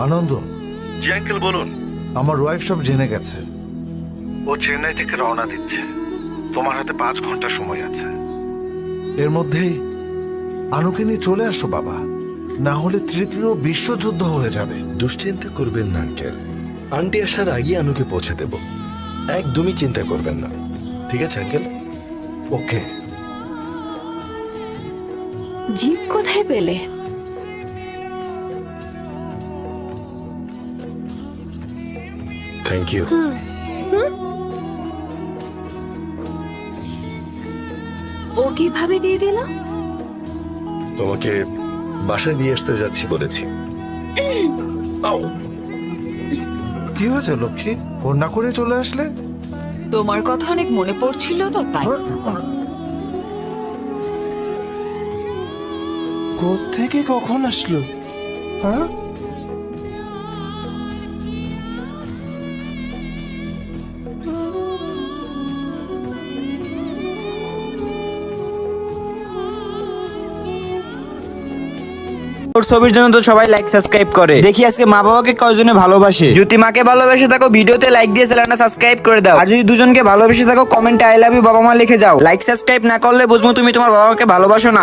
আনন্দ, জি uncle বলুন। আমার wife সব জেনে গেছে। ও চেন্নাই থেকে রওনা দিচ্ছে। তোমার হাতে 5 ঘন্টা সময় আছে। এর মধ্যেই আনুকে নিয়ে চলে আসো বাবা, না হলে তৃতীয় বিশ্বযুদ্ধ হয়ে যাবে। দুশ্চিন্তা করবেন না আঙ্কেল, আন্টি আসার আগে আনুকে পৌঁছে দেব। একদমই চিন্তা করবেন না, ঠিক আছে আঙ্কেল? ওকে। জিপ কোথায় পেলে? Thank you. ও কিভাবে দিয়ে দিল? তোমাকে বাসায় দিয়ে আসতে যাচ্ছি বলেছি। কি হয়েছে লক্ষ্মী? ফোন না করে চলে আসলে? তোমার কথা অনেক মনে পড়ছিল তো তাই। কোত্থেকে কখন আসলো? হ্যাঁ, ওর ছবির জন্য তো সবাই লাইক সাবস্ক্রাইব করে। দেখি আজকে মা বাবাকে কয়জনে ভালোবাসে। যদি মাকে ভালোবেসে থাকো ভিডিওতে লাইক দিয়ে চ্যানেলটা সাবস্ক্রাইব করে দাও। আর যদি দুজনকে ভালোবেসে থাকো কমেন্টে আই লাভ ইউ বাবা মা লিখে যাও। লাইক সাবস্ক্রাইব না করলে বুঝবো তুমি তোমার বাবা মাকে ভালোবাসো না।